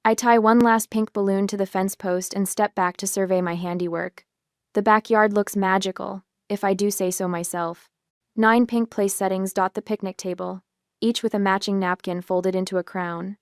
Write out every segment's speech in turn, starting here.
I tie one last pink balloon to the fence post and step back to survey my handiwork. The backyard looks magical, if I do say so myself. 9 pink place settings dot the picnic table, each with a matching napkin folded into a crown.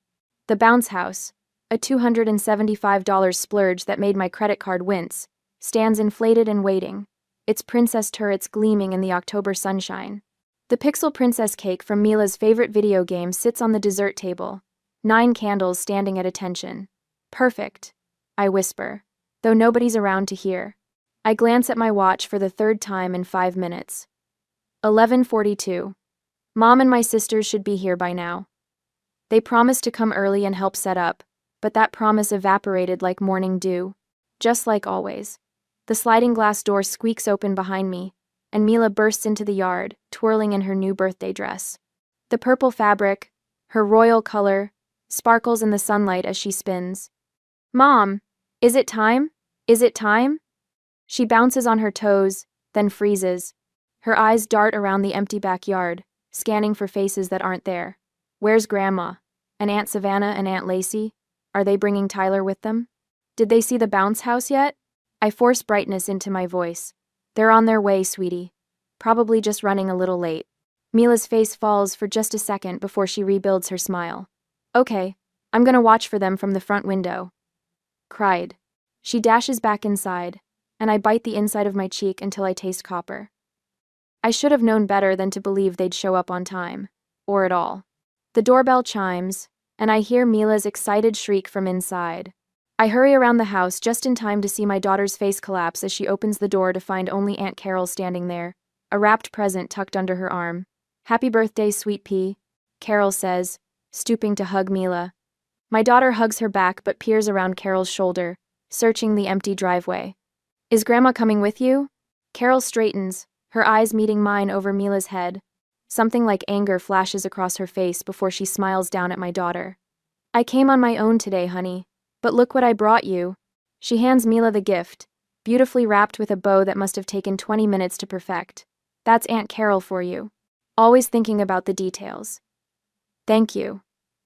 The bounce house, a $275 splurge that made my credit card wince, stands inflated and waiting, its princess turrets gleaming in the October sunshine. The pixel princess cake from Mila's favorite video game sits on the dessert table, 9 candles standing at attention. Perfect, I whisper, though nobody's around to hear. I glance at my watch for the 3rd time in 5 minutes. 11:42. Mom and my sisters should be here by now. They promised to come early and help set up, but that promise evaporated like morning dew. Just like always. The sliding glass door squeaks open behind me, and Mila bursts into the yard, twirling in her new birthday dress. The purple fabric, her royal color, sparkles in the sunlight as she spins. Mom, is it time? Is it time? She bounces on her toes, then freezes. Her eyes dart around the empty backyard, scanning for faces that aren't there. Where's Grandma? And Aunt Savannah and Aunt Lacey? Are they bringing Tyler with them? Did they see the bounce house yet? I force brightness into my voice. They're on their way, sweetie. Probably just running a little late. Mila's face falls for just a second before she rebuilds her smile. Okay, I'm gonna watch for them from the front window. Cried. She dashes back inside, and I bite the inside of my cheek until I taste copper. I should have known better than to believe they'd show up on time, or at all. The doorbell chimes, and I hear Mila's excited shriek from inside. I hurry around the house just in time to see my daughter's face collapse as she opens the door to find only Aunt Carol standing there, a wrapped present tucked under her arm. Happy birthday, sweet pea, Carol says, stooping to hug Mila. My daughter hugs her back but peers around Carol's shoulder, searching the empty driveway. Is Grandma coming with you? Carol straightens, her eyes meeting mine over Mila's head. Something like anger flashes across her face before she smiles down at my daughter. I came on my own today, honey, but look what I brought you. She hands Mila the gift, beautifully wrapped with a bow that must have taken 20 minutes to perfect. That's Aunt Carol for you. Always thinking about the details. Thank you,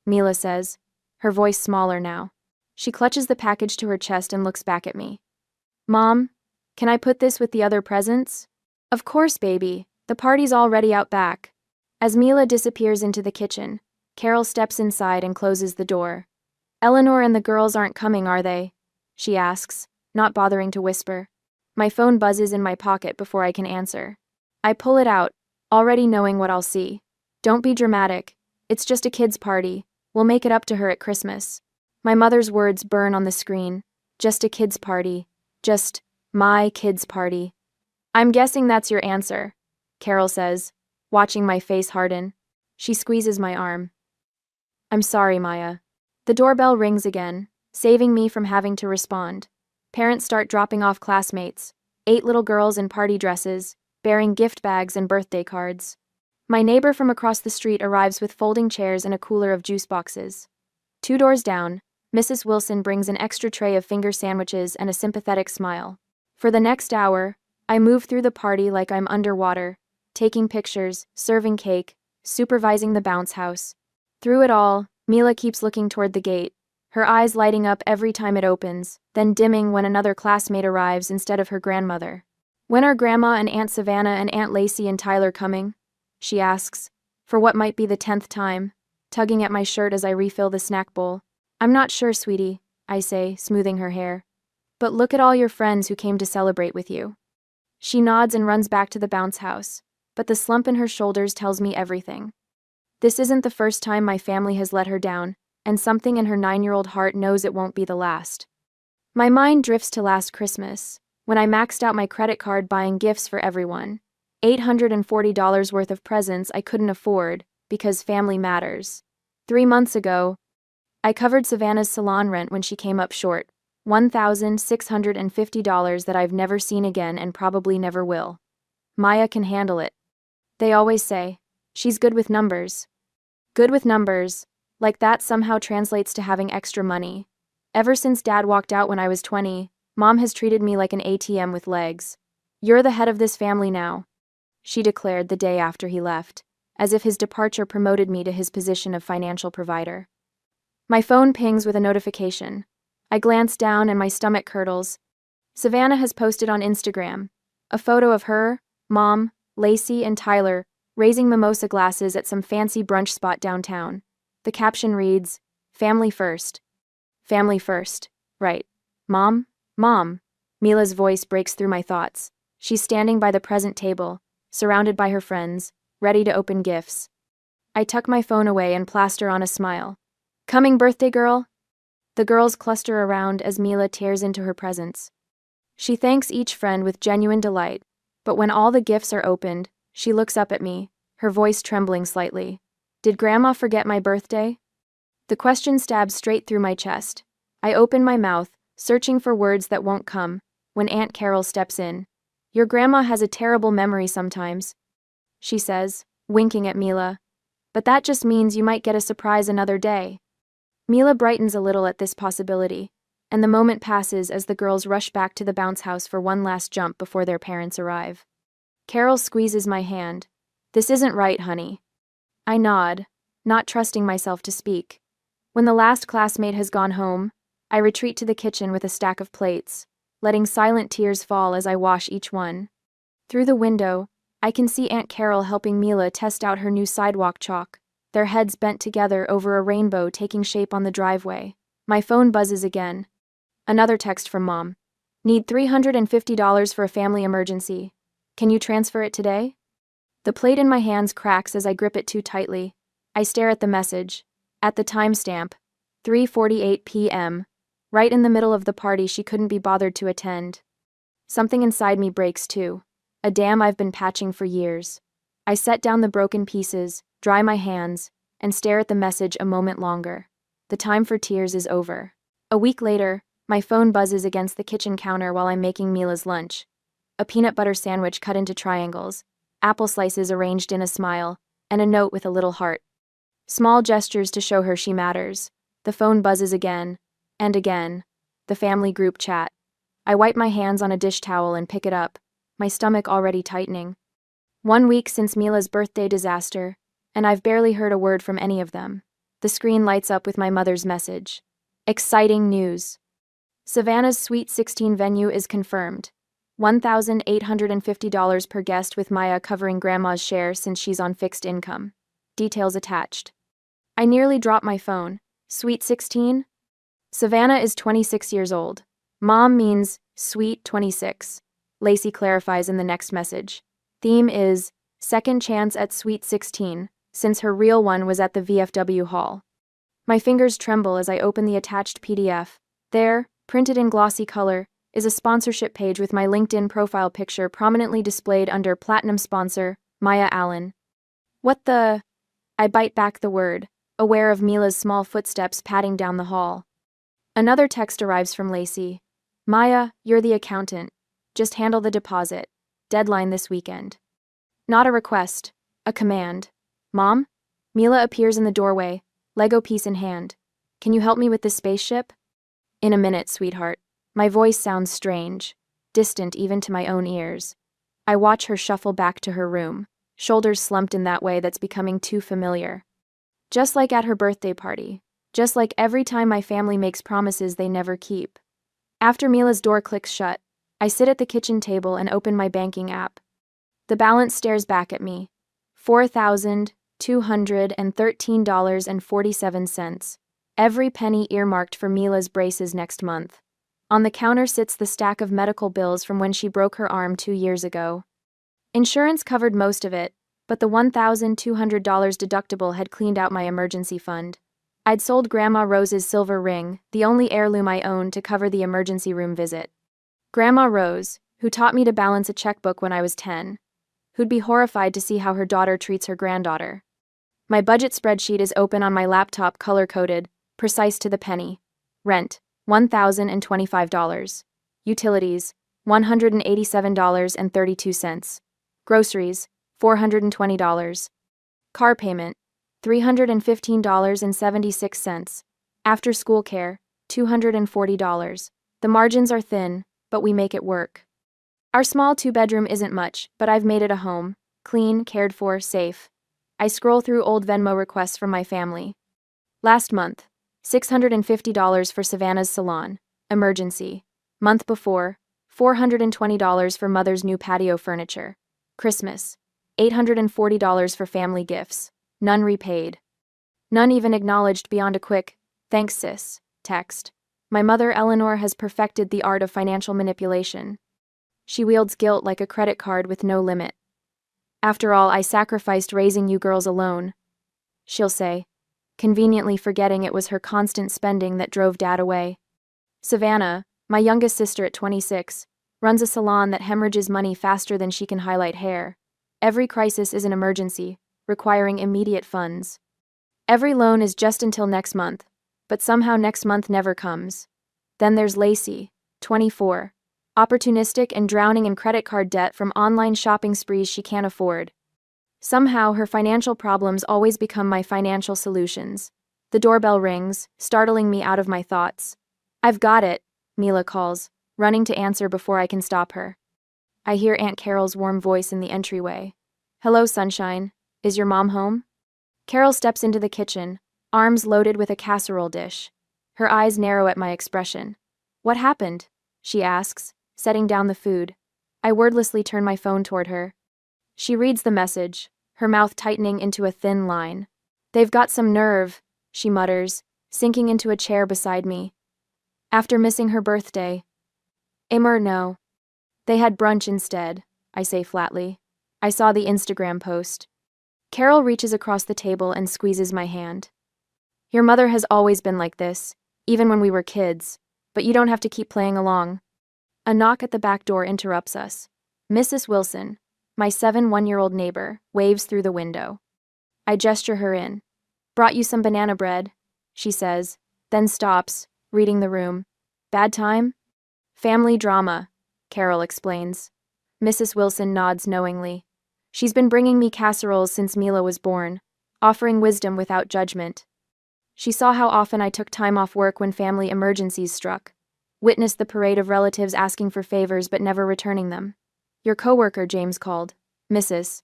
Mila says, her voice smaller now. She clutches the package to her chest and looks back at me. Mom, can I put this with the other presents? Of course, baby. The party's already out back. As Mila disappears into the kitchen, Carol steps inside and closes the door. Eleanor and the girls aren't coming, are they? She asks, not bothering to whisper. My phone buzzes in my pocket before I can answer. I pull it out, already knowing what I'll see. Don't be dramatic. It's just a kid's party. We'll make it up to her at Christmas. My mother's words burn on the screen. Just a kid's party. Just my kid's party. I'm guessing that's your answer, Carol says, watching my face harden. She squeezes my arm. I'm sorry, Miah. The doorbell rings again, saving me from having to respond. Parents start dropping off classmates, 8 little girls in party dresses, bearing gift bags and birthday cards. My neighbor from across the street arrives with folding chairs and a cooler of juice boxes. 2 doors down, Mrs. Wilson brings an extra tray of finger sandwiches and a sympathetic smile. For the next hour, I move through the party like I'm underwater, taking pictures, serving cake, supervising the bounce house. Through it all, Mila keeps looking toward the gate, her eyes lighting up every time it opens, then dimming when another classmate arrives instead of her grandmother. When are Grandma and Aunt Savannah and Aunt Lacey and Tyler coming? She asks, for what might be the 10th time, tugging at my shirt as I refill the snack bowl. I'm not sure, sweetie, I say, smoothing her hair. But look at all your friends who came to celebrate with you. She nods and runs back to the bounce house, but the slump in her shoulders tells me everything. This isn't the first time my family has let her down, and something in her 9-year-old heart knows it won't be the last. My mind drifts to last Christmas, when I maxed out my credit card buying gifts for everyone. $840 worth of presents I couldn't afford, because family matters. 3 months ago, I covered Savannah's salon rent when she came up short, $1,650 that I've never seen again and probably never will. Miah can handle it. They always say, she's good with numbers. Good with numbers, like that somehow translates to having extra money. Ever since Dad walked out when I was 20, Mom has treated me like an ATM with legs. You're the head of this family now, she declared the day after he left, as if his departure promoted me to his position of financial provider. My phone pings with a notification. I glance down and my stomach curdles. Savannah has posted on Instagram a photo of her, Mom, Lacey, and Tyler raising mimosa glasses at some fancy brunch spot downtown. The caption reads, "Family first." Family first. Right. Mom? Mom. Mila's voice breaks through my thoughts. She's standing by the present table, surrounded by her friends, ready to open gifts. I tuck my phone away and plaster on a smile. "Coming, birthday girl?" The girls cluster around as Mila tears into her presents. She thanks each friend with genuine delight, but when all the gifts are opened, she looks up at me, her voice trembling slightly. "Did Grandma forget my birthday?" The question stabs straight through my chest. I open my mouth, searching for words that won't come, when Aunt Carol steps in. "Your grandma has a terrible memory sometimes," she says, winking at Mila. "But that just means you might get a surprise another day." Mila brightens a little at this possibility, and the moment passes as the girls rush back to the bounce house for one last jump before their parents arrive. Carol squeezes my hand. "This isn't right, honey." I nod, not trusting myself to speak. When the last classmate has gone home, I retreat to the kitchen with a stack of plates, letting silent tears fall as I wash each one. Through the window, I can see Aunt Carol helping Mila test out her new sidewalk chalk, their heads bent together over a rainbow taking shape on the driveway. My phone buzzes again. Another text from Mom. "Need $350 for a family emergency. Can you transfer it today?" The plate in my hands cracks as I grip it too tightly. I stare at the message. At the timestamp, 3:48 p.m., right in the middle of the party she couldn't be bothered to attend. Something inside me breaks too. A dam I've been patching for years. I set down the broken pieces, dry my hands, and stare at the message a moment longer. The time for tears is over. A week later, my phone buzzes against the kitchen counter while I'm making Mila's lunch. A peanut butter sandwich cut into triangles, apple slices arranged in a smile, and a note with a little heart. Small gestures to show her she matters. The phone buzzes again, and again. The family group chat. I wipe my hands on a dish towel and pick it up, my stomach already tightening. 1 week since Mila's birthday disaster, and I've barely heard a word from any of them. The screen lights up with my mother's message. Exciting news. Savannah's Sweet 16 venue is confirmed. $1,850 per guest with Miah covering Grandma's share since she's on fixed income. Details attached. I nearly dropped my phone. Sweet 16? Savannah is 26 years old. Mom means sweet 26. Lacey clarifies in the next message. Theme is second chance at Sweet 16, since her real one was at the VFW hall. My fingers tremble as I open the attached PDF. There, printed in glossy color, is a sponsorship page with my LinkedIn profile picture prominently displayed under Platinum Sponsor, Miah Allen. What the? I bite back the word, aware of Mila's small footsteps padding down the hall. Another text arrives from Lacey. "Miah, you're the accountant. Just handle the deposit. Deadline this weekend." Not a request, a command. "Mom?" Mila appears in the doorway, Lego piece in hand. "Can you help me with this spaceship?" "In a minute, sweetheart." My voice sounds strange, distant even to my own ears. I watch her shuffle back to her room, shoulders slumped in that way that's becoming too familiar. Just like at her birthday party. Just like every time my family makes promises they never keep. After Mila's door clicks shut, I sit at the kitchen table and open my banking app. The balance stares back at me. $4,213.47. Every penny earmarked for Mila's braces next month. On the counter sits the stack of medical bills from when she broke her arm 2 years ago. Insurance covered most of it, but the $1,200 deductible had cleaned out my emergency fund. I'd sold Grandma Rose's silver ring, the only heirloom I owned, to cover the emergency room visit. Grandma Rose, who taught me to balance a checkbook when I was 10, who'd be horrified to see how her daughter treats her granddaughter. My budget spreadsheet is open on my laptop, color-coded, precise to the penny. Rent, $1,025. Utilities, $187.32. Groceries, $420. Car payment, $315.76. After school care, $240. The margins are thin, but we make it work. Our small 2-bedroom isn't much, but I've made it a home. Clean, cared for, safe. I scroll through old Venmo requests from my family. Last month, $650 for Savannah's salon. Emergency. Month before, $420 for mother's new patio furniture. Christmas. $840 for family gifts. None repaid. None even acknowledged beyond a quick, "Thanks, sis," text. My mother, Eleanor, has perfected the art of financial manipulation. She wields guilt like a credit card with no limit. "After all, I sacrificed raising you girls alone," she'll say, conveniently forgetting it was her constant spending that drove Dad away. Savannah, my youngest sister at 26, runs a salon that hemorrhages money faster than she can highlight hair. Every crisis is an emergency, requiring immediate funds. Every loan is just until next month, but somehow next month never comes. Then there's Lacey, 24, opportunistic and drowning in credit card debt from online shopping sprees she can't afford. Somehow her financial problems always become my financial solutions. The doorbell rings, startling me out of my thoughts. "I've got it," Mila calls, running to answer before I can stop her. I hear Aunt Carol's warm voice in the entryway. "Hello, sunshine. Is your mom home?" Carol steps into the kitchen, arms loaded with a casserole dish. Her eyes narrow at my expression. "What happened?" she asks, setting down the food. I wordlessly turn my phone toward her. She reads the message, her mouth tightening into a thin line. "They've got some nerve," she mutters, sinking into a chair beside me. "After missing her birthday." No. They had brunch instead," I say flatly. "I saw the Instagram post." Carol reaches across the table and squeezes my hand. "Your mother has always been like this, even when we were kids, but you don't have to keep playing along." A knock at the back door interrupts us. Mrs. Wilson, my 1-year-old neighbor, waves through the window. I gesture her in. "Brought you some banana bread," she says, then stops, reading the room. "Bad time?" "Family drama," Carol explains. Mrs. Wilson nods knowingly. She's been bringing me casseroles since Mila was born, offering wisdom without judgment. She saw how often I took time off work when family emergencies struck, witnessed the parade of relatives asking for favors but never returning them. "Your coworker," James called. "Mrs.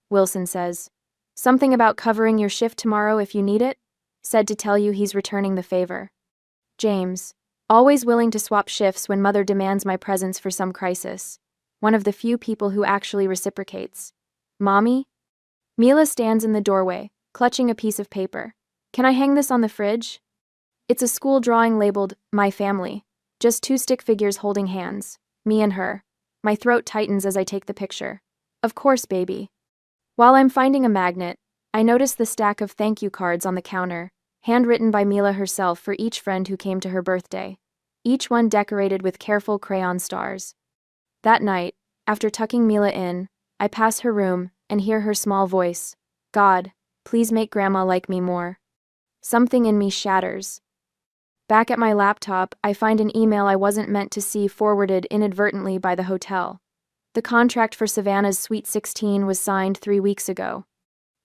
Wilson says. Something about covering your shift tomorrow if you need it? Said to tell you he's returning the favor." James, always willing to swap shifts when mother demands my presence for some crisis. One of the few people who actually reciprocates. "Mommy?" Mila stands in the doorway, clutching a piece of paper. "Can I hang this on the fridge?" It's a school drawing labeled, "My Family." Just 2 stick figures holding hands. Me and her. My throat tightens as I take the picture. "Of course, baby." While I'm finding a magnet, I notice the stack of thank you cards on the counter, handwritten by Mila herself for each friend who came to her birthday. Each one decorated with careful crayon stars. That night, after tucking Mila in, I pass her room and hear her small voice. "God, please make Grandma like me more." Something in me shatters. Back at my laptop, I find an email I wasn't meant to see forwarded inadvertently by the hotel. The contract for Savannah's Sweet 16 was signed 3 weeks ago.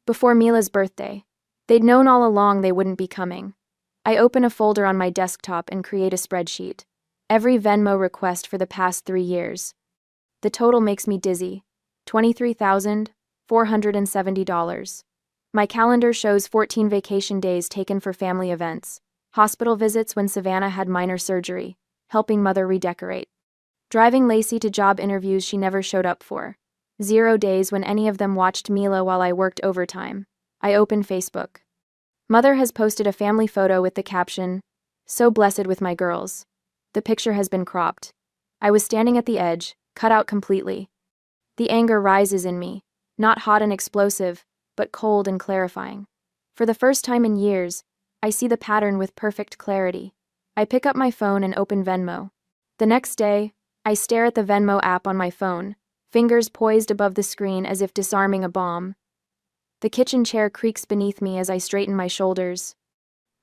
Before Mila's birthday. They'd known all along they wouldn't be coming. I open a folder on my desktop and create a spreadsheet. Every Venmo request for the past 3 years. The total makes me dizzy. $23,470. My calendar shows 14 vacation days taken for family events, hospital visits when Savannah had minor surgery, helping mother redecorate, driving Lacey to job interviews she never showed up for, 0 days when any of them watched Mila while I worked overtime. I open Facebook. Mother has posted a family photo with the caption, "So blessed with my girls." The picture has been cropped. I was standing at the edge, cut out completely. The anger rises in me, not hot and explosive, but cold and clarifying. For the first time in years, I see the pattern with perfect clarity. I pick up my phone and open Venmo. The next day, I stare at the Venmo app on my phone, fingers poised above the screen as if disarming a bomb. The kitchen chair creaks beneath me as I straighten my shoulders.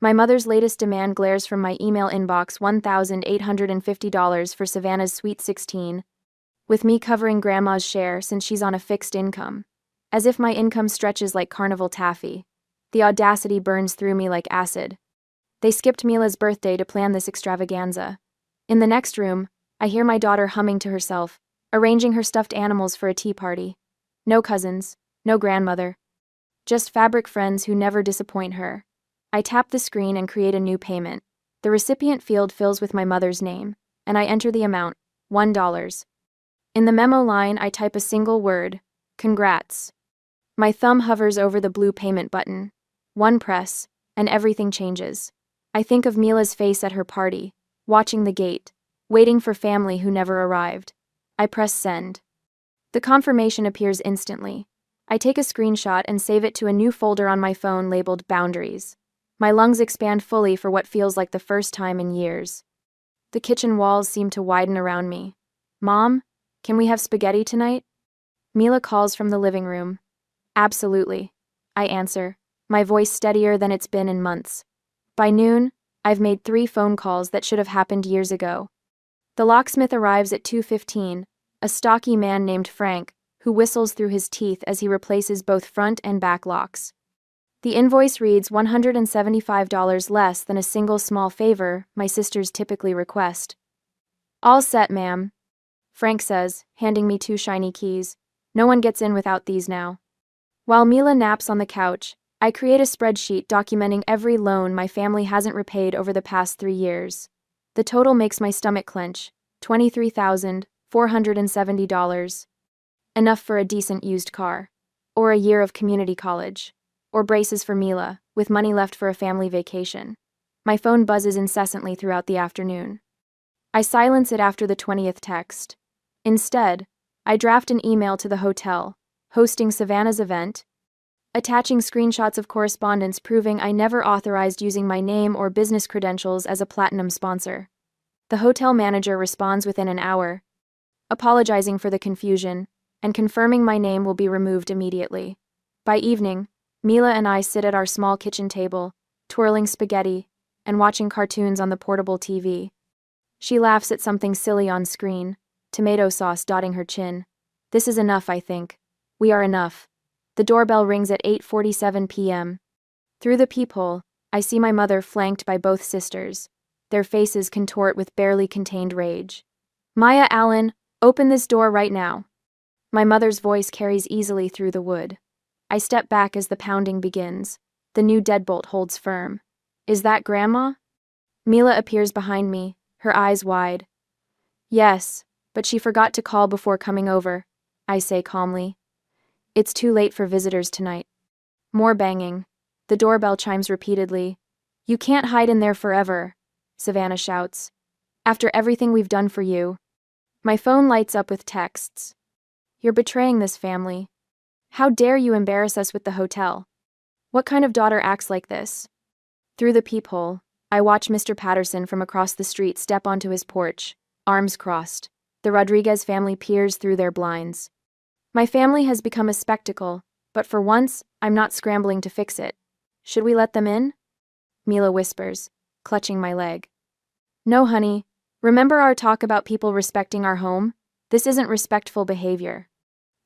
My mother's latest demand glares from my email inbox: $1,850 for Savannah's Sweet 16, with me covering Grandma's share since she's on a fixed income. As if my income stretches like carnival taffy. The audacity burns through me like acid. They skipped Mila's birthday to plan this extravaganza. In the next room, I hear my daughter humming to herself, arranging her stuffed animals for a tea party. No cousins, no grandmother. Just fabric friends who never disappoint her. I tap the screen and create a new payment. The recipient field fills with my mother's name, and I enter the amount, $1. In the memo line, I type a single word, congrats. My thumb hovers over the blue payment button. One press, and everything changes. I think of Mila's face at her party, watching the gate, waiting for family who never arrived. I press send. The confirmation appears instantly. I take a screenshot and save it to a new folder on my phone labeled Boundaries. My lungs expand fully for what feels like the first time in years. The kitchen walls seem to widen around me. Mom, can we have spaghetti tonight? Mila calls from the living room. Absolutely. I answer, my voice steadier than it's been in months. By noon, I've made 3 phone calls that should have happened years ago. The locksmith arrives at 2:15, a stocky man named Frank, who whistles through his teeth as he replaces both front and back locks. The invoice reads $175 less than a single small favor my sisters typically request. All set, ma'am, Frank says, handing me 2 shiny keys. No one gets in without these now. While Mila naps on the couch, I create a spreadsheet documenting every loan my family hasn't repaid over the past 3 years. The total makes my stomach clench, $23,470. Enough for a decent used car, or a year of community college, or braces for Mila, with money left for a family vacation. My phone buzzes incessantly throughout the afternoon. I silence it after the 20th text. Instead, I draft an email to the hotel, hosting Savannah's event, attaching screenshots of correspondence proving I never authorized using my name or business credentials as a platinum sponsor. The hotel manager responds within an hour, apologizing for the confusion, and confirming my name will be removed immediately. By evening, Mila and I sit at our small kitchen table, twirling spaghetti and watching cartoons on the portable TV. She laughs at something silly on screen, tomato sauce dotting her chin. This is enough, I think. We are enough. The doorbell rings at 8:47 p.m. Through the peephole, I see my mother flanked by both sisters. Their faces contort with barely contained rage. Miah Allen, open this door right now. My mother's voice carries easily through the wood. I step back as the pounding begins. The new deadbolt holds firm. Is that Grandma? Mila appears behind me, her eyes wide. Yes, but she forgot to call before coming over, I say calmly. It's too late for visitors tonight. More banging. The doorbell chimes repeatedly. You can't hide in there forever, Savannah shouts. After everything we've done for you. My phone lights up with texts. You're betraying this family. How dare you embarrass us with the hotel? What kind of daughter acts like this? Through the peephole, I watch Mr. Patterson from across the street step onto his porch, arms crossed. The Rodriguez family peers through their blinds. My family has become a spectacle, but for once, I'm not scrambling to fix it. Should we let them in? Mila whispers, clutching my leg. No, honey. Remember our talk about people respecting our home? This isn't respectful behavior.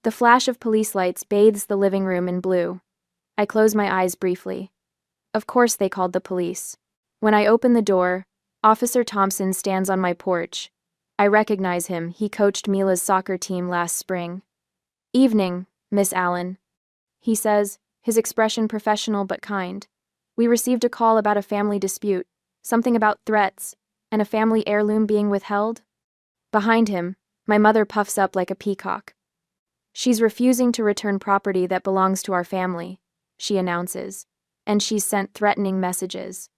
The flash of police lights bathes the living room in blue. I close my eyes briefly. Of course they called the police. When I open the door, Officer Thompson stands on my porch. I recognize him. He coached Mila's soccer team last spring. Evening, Miss Allen, he says, his expression professional but kind. We received a call about a family dispute, something about threats, and a family heirloom being withheld. Behind him, my mother puffs up like a peacock. She's refusing to return property that belongs to our family, she announces, and she's sent threatening messages.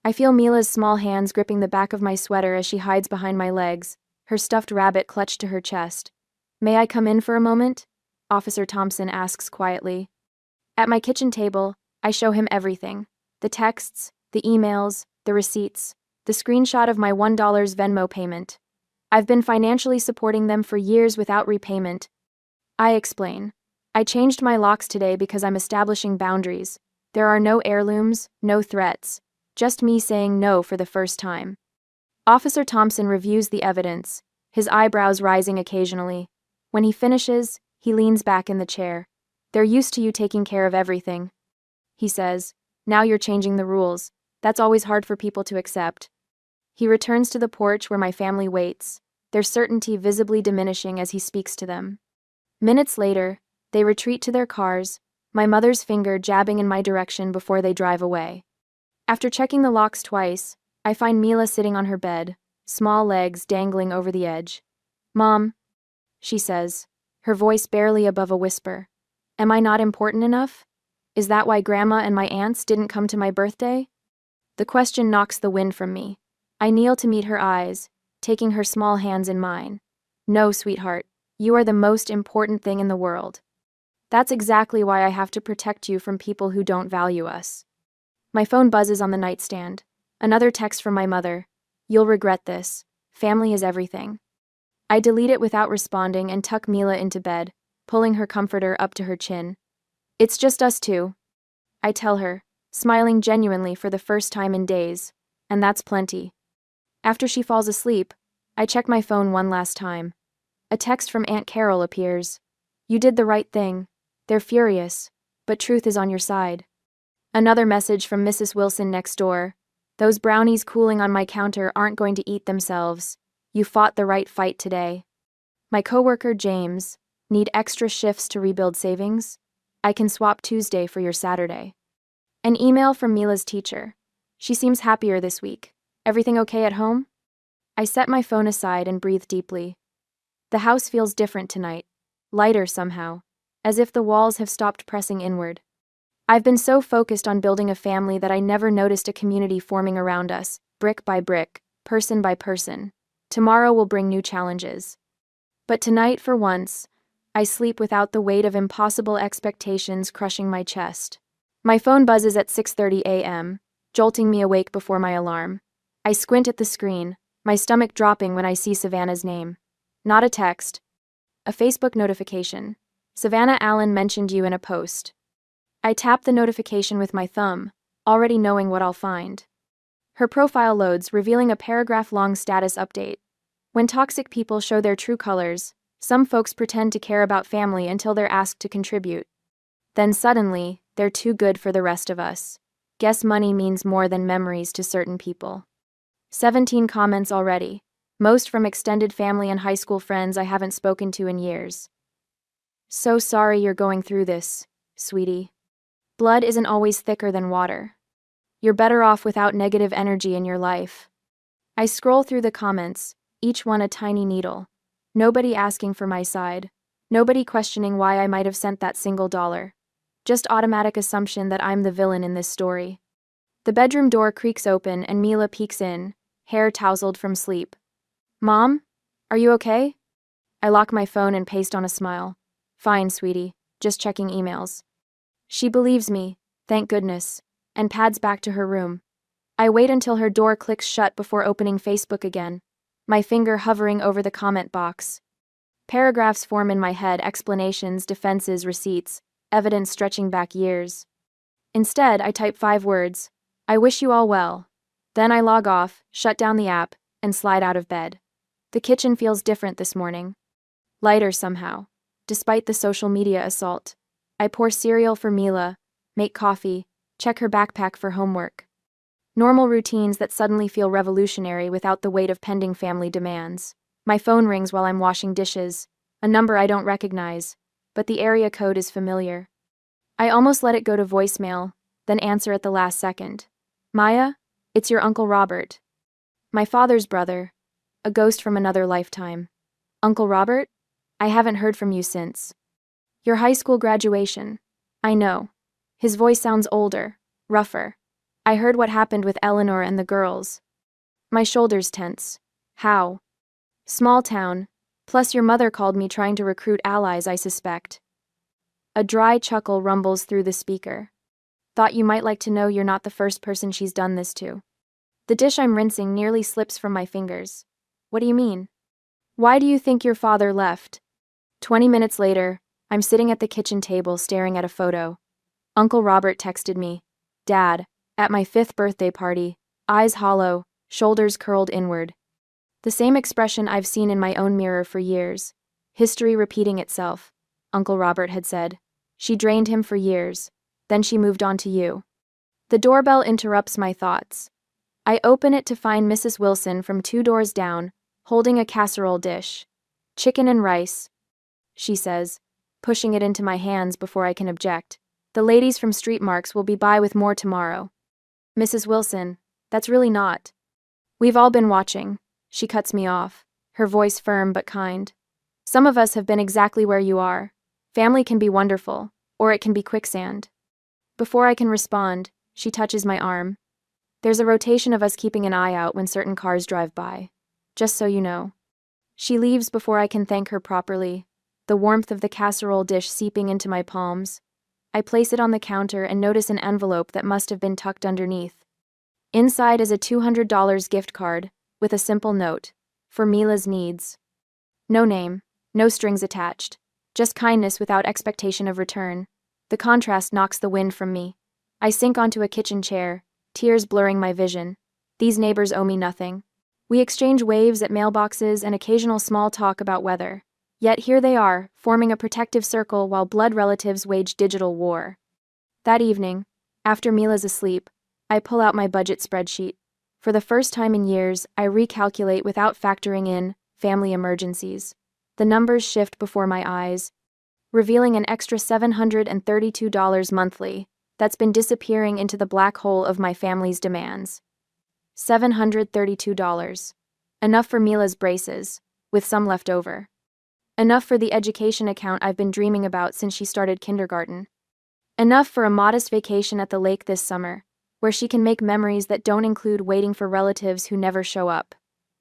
I feel Mila's small hands gripping the back of my sweater as she hides behind my legs, her stuffed rabbit clutched to her chest. May I come in for a moment? Officer Thompson asks quietly. At my kitchen table, I show him everything. The texts, the emails, the receipts, the screenshot of my $1 Venmo payment. I've been financially supporting them for years without repayment. I explain. I changed my locks today because I'm establishing boundaries. There are no heirlooms, no threats. Just me saying no for the first time. Officer Thompson reviews the evidence, his eyebrows rising occasionally. When he finishes, he leans back in the chair. They're used to you taking care of everything, he says. Now you're changing the rules. That's always hard for people to accept. He returns to the porch where my family waits, their certainty visibly diminishing as he speaks to them. Minutes later, they retreat to their cars, my mother's finger jabbing in my direction before they drive away. After checking the locks twice, I find Mila sitting on her bed, small legs dangling over the edge. "Mom," she says, her voice barely above a whisper. "Am I not important enough? Is that why Grandma and my aunts didn't come to my birthday?" The question knocks the wind from me. I kneel to meet her eyes, taking her small hands in mine. "No, sweetheart, you are the most important thing in the world. That's exactly why I have to protect you from people who don't value us." My phone buzzes on the nightstand. Another text from my mother. "You'll regret this. Family is everything." I delete it without responding and tuck Mila into bed, pulling her comforter up to her chin. "It's just us two," I tell her, smiling genuinely for the first time in days, and that's plenty. After she falls asleep, I check my phone one last time. A text from Aunt Carol appears. "You did the right thing. They're furious, but truth is on your side." Another message from Mrs. Wilson next door. "Those brownies cooling on my counter aren't going to eat themselves. You fought the right fight today." My coworker, James, "Need extra shifts to rebuild savings? I can swap Tuesday for your Saturday." An email from Mila's teacher. "She seems happier this week. Everything okay at home?" I set my phone aside and breathe deeply. The house feels different tonight, lighter somehow, as if the walls have stopped pressing inward. I've been so focused on building a family that I never noticed a community forming around us, brick by brick, person by person. Tomorrow will bring new challenges. But tonight, for once, I sleep without the weight of impossible expectations crushing my chest. My phone buzzes at 6:30 a.m., jolting me awake before my alarm. I squint at the screen, my stomach dropping when I see Savannah's name. Not a text. A Facebook notification. "Savannah Allen mentioned you in a post." I tap the notification with my thumb, already knowing what I'll find. Her profile loads, revealing a paragraph-long status update. When toxic people show their true colors, some folks pretend to care about family until they're asked to contribute. Then suddenly, they're too good for the rest of us. Guess money means more than memories to certain people. 17 comments already, most from extended family and high school friends I haven't spoken to in years. "So sorry you're going through this, sweetie. Blood isn't always thicker than water. You're better off without negative energy in your life." I scroll through the comments, each one a tiny needle. Nobody asking for my side. Nobody questioning why I might have sent that single dollar. Just automatic assumption that I'm the villain in this story. The bedroom door creaks open and Mila peeks in, hair tousled from sleep. "Mom? Are you okay?" I lock my phone and paste on a smile. "Fine, sweetie. Just checking emails." She believes me, thank goodness, and pads back to her room. I wait until her door clicks shut before opening Facebook again, my finger hovering over the comment box. Paragraphs form in my head, explanations, defenses, receipts, evidence stretching back years. Instead, I type 5 words: "I wish you all well." Then I log off, shut down the app, and slide out of bed. The kitchen feels different this morning. Lighter somehow, despite the social media assault. I pour cereal for Mila, make coffee, check her backpack for homework. Normal routines that suddenly feel revolutionary without the weight of pending family demands. My phone rings while I'm washing dishes, a number I don't recognize, but the area code is familiar. I almost let it go to voicemail, then answer at the last second. "Miah, it's your Uncle Robert." My father's brother, a ghost from another lifetime. "Uncle Robert? I haven't heard from you since." "Your high school graduation." I know. His voice sounds older, rougher. "I heard what happened with Eleanor and the girls." My shoulders tense. "How?" "Small town, plus your mother called me trying to recruit allies, I suspect." A dry chuckle rumbles through the speaker. "Thought you might like to know you're not the first person she's done this to." The dish I'm rinsing nearly slips from my fingers. "What do you mean?" "Why do you think your father left?" 20 minutes later, I'm sitting at the kitchen table staring at a photo. Uncle Robert texted me, "Dad, at my 5th birthday party, eyes hollow, shoulders curled inward." The same expression I've seen in my own mirror for years. History repeating itself, Uncle Robert had said. She drained him for years. Then she moved on to you. The doorbell interrupts my thoughts. I open it to find Mrs. Wilson from 2 doors down, holding a casserole dish. "Chicken and rice," she says, pushing it into my hands before I can object. "The ladies from Street Marks will be by with more tomorrow." Mrs. Wilson, that's really not. We've all been watching. She cuts me off, her voice firm but kind. Some of us have been exactly where you are. Family can be wonderful, or it can be quicksand. Before I can respond, she touches my arm. There's a rotation of us keeping an eye out when certain cars drive by. Just so you know. She leaves before I can thank her properly, the warmth of the casserole dish seeping into my palms. I place it on the counter and notice an envelope that must have been tucked underneath. Inside is a $200 gift card, with a simple note, for Mila's needs. No name, no strings attached, just kindness without expectation of return. The contrast knocks the wind from me. I sink onto a kitchen chair, tears blurring my vision. These neighbors owe me nothing. We exchange waves at mailboxes and occasional small talk about weather. Yet here they are, forming a protective circle while blood relatives wage digital war. That evening, after Mila's asleep, I pull out my budget spreadsheet. For the first time in years, I recalculate without factoring in family emergencies. The numbers shift before my eyes, revealing an extra $732 monthly that's been disappearing into the black hole of my family's demands. $732. Enough for Mila's braces, with some left over. Enough for the education account I've been dreaming about since she started kindergarten. Enough for a modest vacation at the lake this summer, where she can make memories that don't include waiting for relatives who never show up.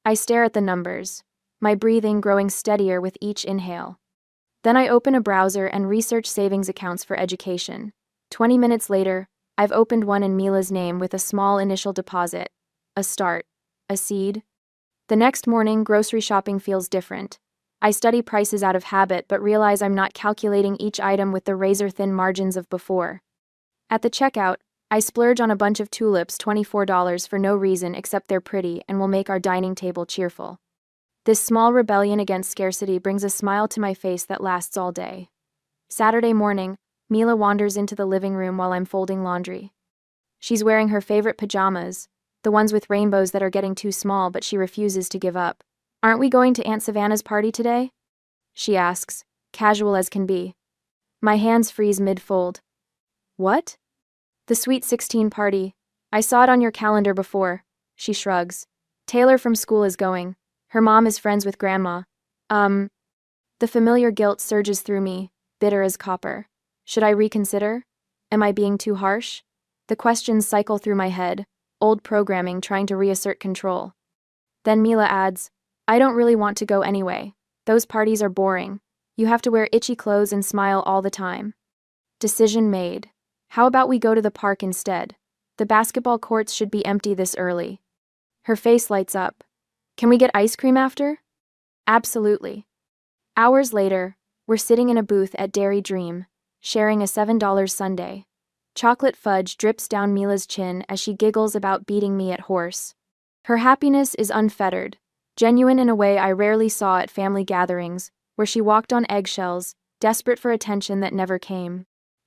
I stare at the numbers, my breathing growing steadier with each inhale. Then I open a browser and research savings accounts for education. 20 minutes later, I've opened one in Mila's name with a small initial deposit. A start. A seed. The next morning, grocery shopping feels different. I study prices out of habit but realize I'm not calculating each item with the razor-thin margins of before. At the checkout, I splurge on a bunch of tulips, $24 for no reason except they're pretty and will make our dining table cheerful. This small rebellion against scarcity brings a smile to my face that lasts all day. Saturday morning, Mila wanders into the living room while I'm folding laundry. She's wearing her favorite pajamas, the ones with rainbows that are getting too small but she refuses to give up. Aren't we going to Aunt Savannah's party today? She asks, casual as can be. My hands freeze mid-fold. What? The Sweet 16 party. I saw it on your calendar before. She shrugs. Taylor from school is going. Her mom is friends with Grandma. The familiar guilt surges through me, bitter as copper. Should I reconsider? Am I being too harsh? The questions cycle through my head, old programming trying to reassert control. Then Mila adds, I don't really want to go anyway. Those parties are boring. You have to wear itchy clothes and smile all the time. Decision made. How about we go to the park instead? The basketball courts should be empty this early. Her face lights up. Can we get ice cream after? Absolutely. Hours later, we're sitting in a booth at Dairy Dream, sharing a $7 sundae. Chocolate fudge drips down Mila's chin as she giggles about beating me at horse. Her happiness is unfettered, genuine in a way I rarely saw at family gatherings, where she walked on eggshells, desperate for attention that never came.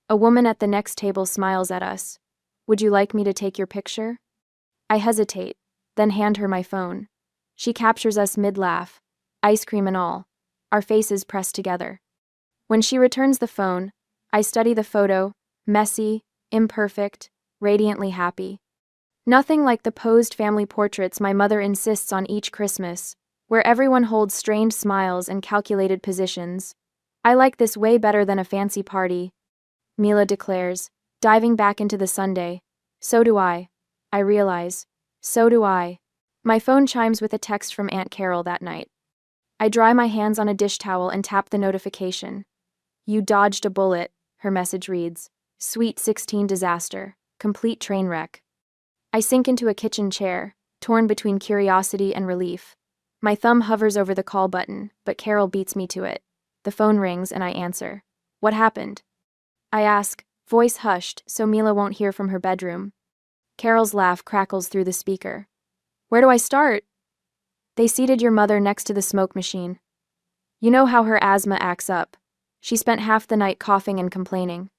A woman at the next table smiles at us. Would you like me to take your picture? I hesitate, then hand her my phone. She captures us mid-laugh, ice cream and all, our faces pressed together. When she returns the phone, I study the photo, messy, imperfect, radiantly happy. Nothing like the posed family portraits my mother insists on each Christmas, where everyone holds strained smiles and calculated positions. I like this way better than a fancy party, Mila declares, diving back into the sundae. So do I realize. So do I. My phone chimes with a text from Aunt Carol that night. I dry my hands on a dish towel and tap the notification. You dodged a bullet, her message reads. Sweet 16 disaster. Complete train wreck. I sink into a kitchen chair, torn between curiosity and relief. My thumb hovers over the call button, but Carol beats me to it. The phone rings and I answer. What happened? I ask, voice hushed so Mila won't hear from her bedroom. Carol's laugh crackles through the speaker. Where do I start? They seated your mother next to the smoke machine. You know how her asthma acts up. She spent half the night coughing and complaining.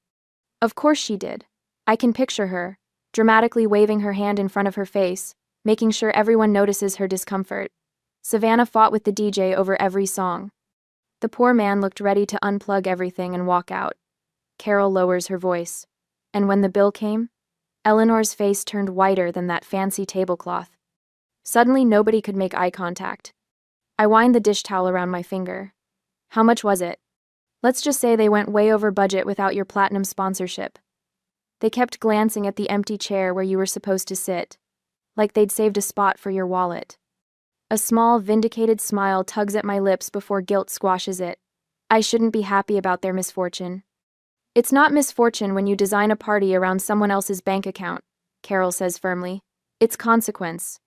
Of course she did. I can picture her, dramatically waving her hand in front of her face, making sure everyone notices her discomfort. Savannah fought with the DJ over every song. The poor man looked ready to unplug everything and walk out. Carol lowers her voice. And when the bill came? Eleanor's face turned whiter than that fancy tablecloth. Suddenly, nobody could make eye contact. I wind the dish towel around my finger. How much was it? Let's just say they went way over budget without your platinum sponsorship. They kept glancing at the empty chair where you were supposed to sit, like they'd saved a spot for your wallet. A small, vindicated smile tugs at my lips before guilt squashes it. I shouldn't be happy about their misfortune. It's not misfortune when you design a party around someone else's bank account, Carol says firmly. It's consequence.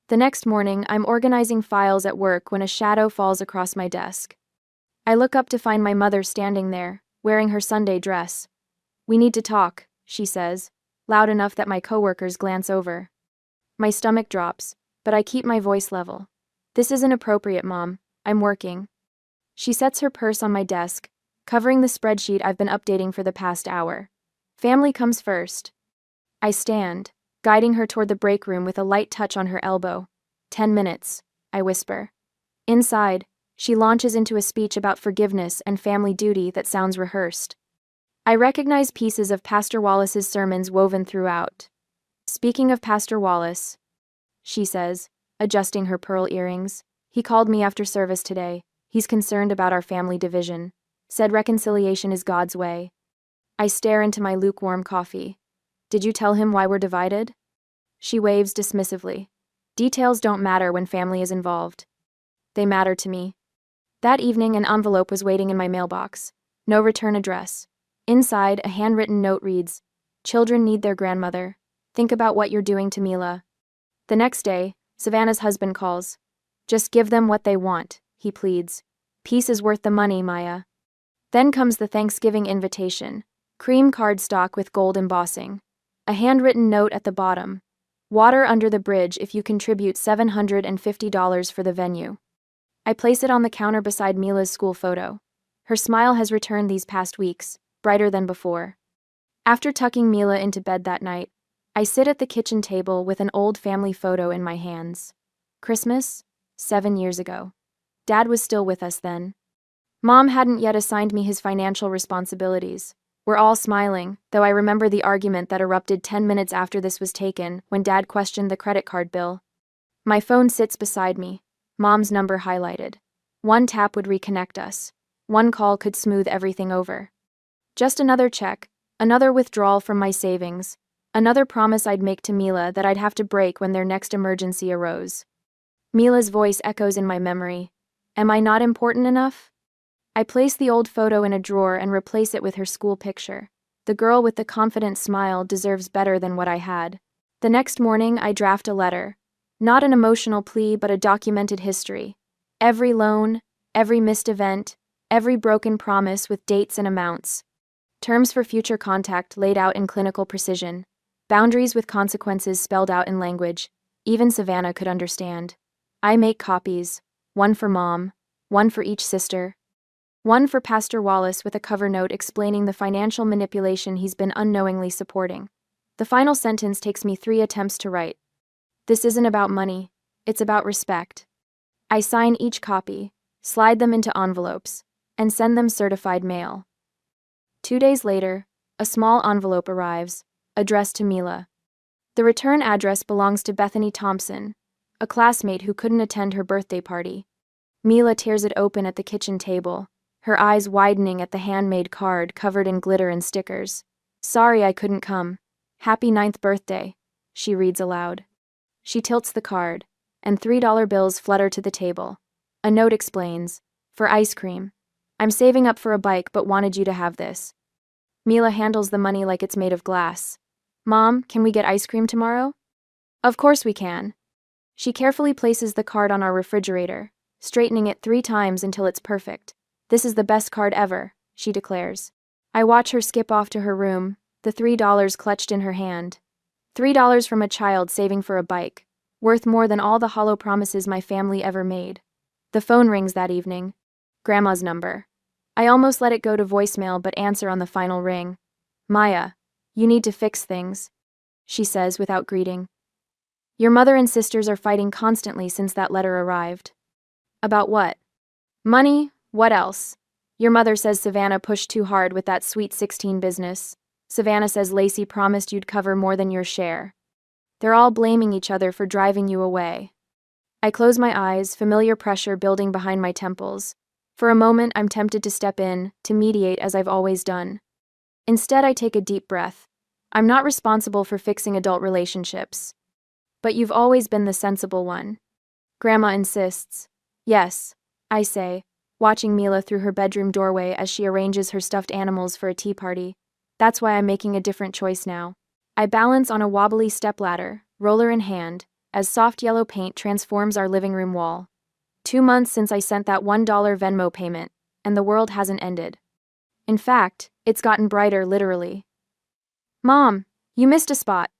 The next morning, I'm organizing files at work when a shadow falls across my desk. I look up to find my mother standing there, wearing her Sunday dress. We need to talk, she says, loud enough that my coworkers glance over. My stomach drops, but I keep my voice level. This isn't appropriate, Mom. I'm working. She sets her purse on my desk, covering the spreadsheet I've been updating for the past hour. Family comes first. I stand, guiding her toward the break room with a light touch on her elbow. 10 minutes, I whisper. Inside, she launches into a speech about forgiveness and family duty that sounds rehearsed. I recognize pieces of Pastor Wallace's sermons woven throughout. Speaking of Pastor Wallace, she says, adjusting her pearl earrings, he called me after service today. He's concerned about our family division. Said reconciliation is God's way. I stare into my lukewarm coffee. Did you tell him why we're divided? She waves dismissively. Details don't matter when family is involved. They matter to me. That evening, an envelope was waiting in my mailbox. No return address. Inside, a handwritten note reads, "Children need their grandmother. Think about what you're doing to Mila." The next day, Savannah's husband calls. "Just give them what they want," he pleads. "Peace is worth the money, Miah." Then comes the Thanksgiving invitation, cream cardstock with gold embossing. A handwritten note at the bottom. Water under the bridge if you contribute $750 for the venue. I place it on the counter beside Mila's school photo. Her smile has returned these past weeks, brighter than before. After tucking Mila into bed that night, I sit at the kitchen table with an old family photo in my hands. Christmas, 7 years ago. Dad was still with us then. Mom hadn't yet assigned me his financial responsibilities. We're all smiling, though I remember the argument that erupted 10 minutes after this was taken when Dad questioned the credit card bill. My phone sits beside me, Mom's number highlighted. One tap would reconnect us. One call could smooth everything over. Just another check, another withdrawal from my savings, another promise I'd make to Mila that I'd have to break when their next emergency arose. Mila's voice echoes in my memory. Am I not important enough? I place the old photo in a drawer and replace it with her school picture. The girl with the confident smile deserves better than what I had. The next morning, I draft a letter. Not an emotional plea, but a documented history. Every loan, every missed event, every broken promise with dates and amounts. Terms for future contact laid out in clinical precision. Boundaries with consequences spelled out in language. Even Savannah could understand. I make copies. One for Mom, one for each sister. One for Pastor Wallace with a cover note explaining the financial manipulation he's been unknowingly supporting. The final sentence takes me 3 attempts to write. This isn't about money, it's about respect. I sign each copy, slide them into envelopes, and send them certified mail. 2 days later, a small envelope arrives, addressed to Mila. The return address belongs to Bethany Thompson, a classmate who couldn't attend her birthday party. Mila tears it open at the kitchen table, her eyes widening at the handmade card covered in glitter and stickers. "Sorry I couldn't come. Happy 9th birthday," she reads aloud. She tilts the card, and $3 bills flutter to the table. A note explains, "For ice cream. I'm saving up for a bike but wanted you to have this." Mila handles the money like it's made of glass. "Mom, can we get ice cream tomorrow?" "Of course we can." She carefully places the card on our refrigerator, straightening it 3 times until it's perfect. "This is the best card ever," she declares. I watch her skip off to her room, the $3 clutched in her hand. $3 from a child saving for a bike, worth more than all the hollow promises my family ever made. The phone rings that evening. Grandma's number. I almost let it go to voicemail but answer on the final ring. "Miah, you need to fix things," she says without greeting. "Your mother and sisters are fighting constantly since that letter arrived." "About what?" "Money, what else? Your mother says Savannah pushed too hard with that Sweet 16 business. Savannah says Lacey promised you'd cover more than your share. They're all blaming each other for driving you away. I close my eyes, familiar pressure building behind my temples. For a moment, I'm tempted to step in, to mediate as I've always done. Instead, I take a deep breath. I'm not responsible for fixing adult relationships. But you've always been the sensible one. Grandma insists. Yes, I say, watching Mila through her bedroom doorway as she arranges her stuffed animals for a tea party. That's why I'm making a different choice now. I balance on a wobbly stepladder, roller in hand, as soft yellow paint transforms our living room wall. 2 months since I sent that $1 Venmo payment, and the world hasn't ended. In fact, it's gotten brighter literally. Mom, you missed a spot.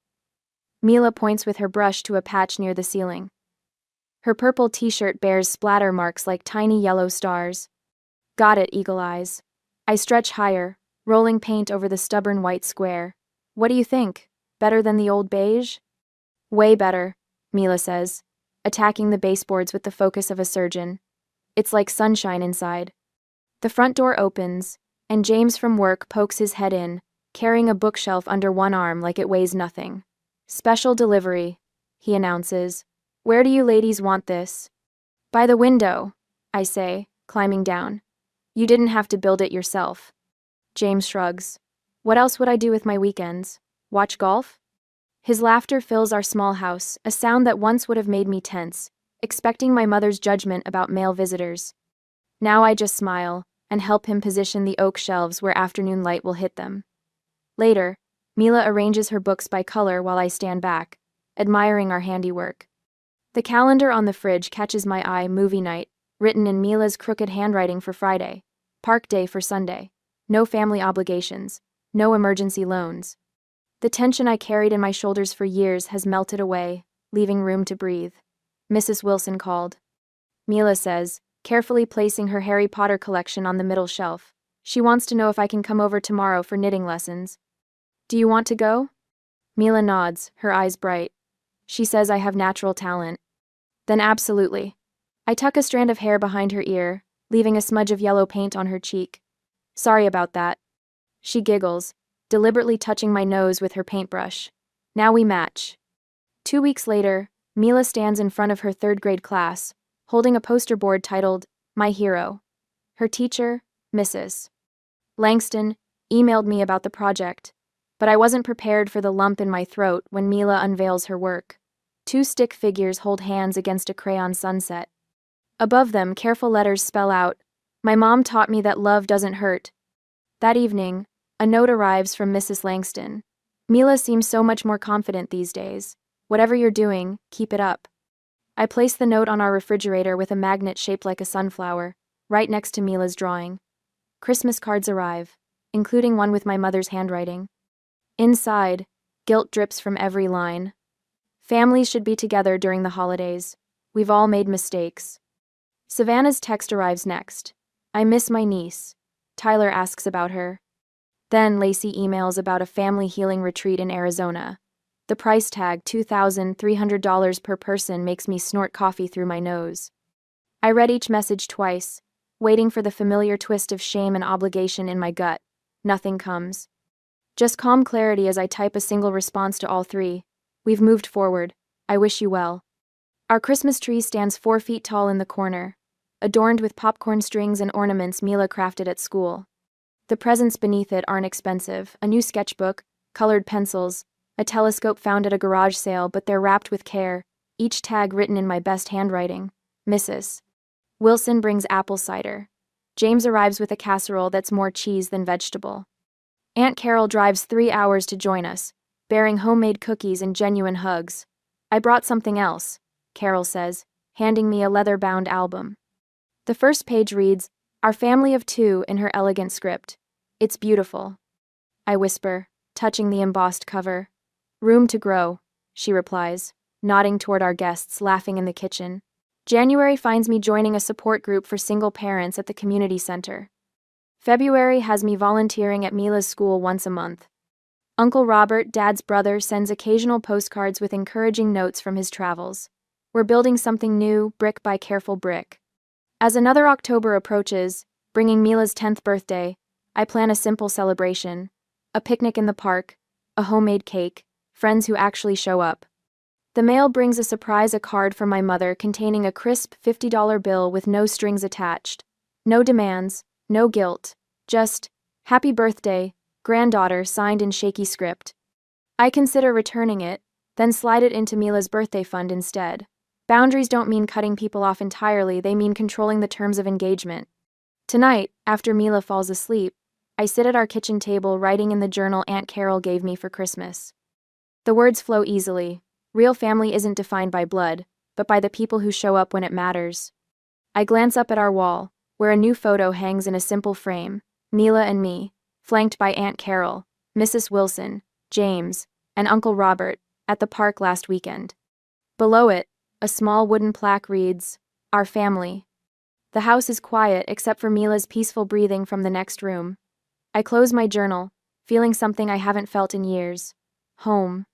Mila points with her brush to a patch near the ceiling. Her purple t-shirt bears splatter marks like tiny yellow stars. Got it, Eagle Eyes. I stretch higher, rolling paint over the stubborn white square. What do you think? Better than the old beige? Way better, Mila says, attacking the baseboards with the focus of a surgeon. It's like sunshine inside. The front door opens, and James from work pokes his head in, carrying a bookshelf under one arm like it weighs nothing. Special delivery, he announces. Where do you ladies want this? By the window, I say, climbing down. You didn't have to build it yourself. James shrugs. What else would I do with my weekends? Watch golf? His laughter fills our small house, a sound that once would have made me tense, expecting my mother's judgment about male visitors. Now I just smile, and help him position the oak shelves where afternoon light will hit them. Later, Mila arranges her books by color while I stand back, admiring our handiwork. The calendar on the fridge catches my eye. Movie night, written in Mila's crooked handwriting for Friday. Park day for Sunday. No family obligations. No emergency loans. The tension I carried in my shoulders for years has melted away, leaving room to breathe. Mrs. Wilson called. Mila says, carefully placing her Harry Potter collection on the middle shelf. She wants to know if I can come over tomorrow for knitting lessons. Do you want to go? Mila nods, her eyes bright. She says I have natural talent. Then absolutely. I tuck a strand of hair behind her ear, leaving a smudge of yellow paint on her cheek. Sorry about that. She giggles, deliberately touching my nose with her paintbrush. Now we match. 2 weeks later, Mila stands in front of her third-grade class, holding a poster board titled, My Hero. Her teacher, Mrs. Langston, emailed me about the project, but I wasn't prepared for the lump in my throat when Mila unveils her work. 2 stick figures hold hands against a crayon sunset. Above them, careful letters spell out, My mom taught me that love doesn't hurt. That evening, a note arrives from Mrs. Langston. Mila seems so much more confident these days. Whatever you're doing, keep it up. I place the note on our refrigerator with a magnet shaped like a sunflower, right next to Mila's drawing. Christmas cards arrive, including one with my mother's handwriting. Inside, guilt drips from every line. Families should be together during the holidays. We've all made mistakes. Savannah's text arrives next. I miss my niece. Tyler asks about her. Then Lacey emails about a family healing retreat in Arizona. The price tag, $2,300 per person, makes me snort coffee through my nose. I read each message twice, waiting for the familiar twist of shame and obligation in my gut. Nothing comes. Just calm clarity as I type a single response to all 3. We've moved forward. I wish you well. Our Christmas tree stands 4 feet tall in the corner, adorned with popcorn strings and ornaments Mila crafted at school. The presents beneath it aren't expensive, a new sketchbook, colored pencils, a telescope found at a garage sale, but they're wrapped with care, each tag written in my best handwriting. Mrs. Wilson brings apple cider. James arrives with a casserole that's more cheese than vegetable. Aunt Carol drives 3 hours to join us, bearing homemade cookies and genuine hugs. I brought something else, Carol says, handing me a leather-bound album. The first page reads, Our family of 2 in her elegant script. It's beautiful. I whisper, touching the embossed cover. Room to grow, she replies, nodding toward our guests laughing in the kitchen. January finds me joining a support group for single parents at the community center. February has me volunteering at Mila's school once a month. Uncle Robert, Dad's brother, sends occasional postcards with encouraging notes from his travels. We're building something new, brick by careful brick. As another October approaches, bringing Mila's 10th birthday, I plan a simple celebration. a picnic in the park, a homemade cake, friends who actually show up. The mail brings a card from my mother containing a crisp $50 bill with no strings attached. No demands, no guilt, just, "Happy birthday, granddaughter," signed in shaky script. I consider returning it, then slide it into Mila's birthday fund instead. Boundaries don't mean cutting people off entirely, they mean controlling the terms of engagement. Tonight, after Mila falls asleep, I sit at our kitchen table writing in the journal Aunt Carol gave me for Christmas. The words flow easily. Real family isn't defined by blood, but by the people who show up when it matters. I glance up at our wall, where a new photo hangs in a simple frame, Mila and me, flanked by Aunt Carol, Mrs. Wilson, James, and Uncle Robert, at the park last weekend. Below it, a small wooden plaque reads, "Our family." The house is quiet except for Mila's peaceful breathing from the next room. I close my journal, feeling something I haven't felt in years. Home.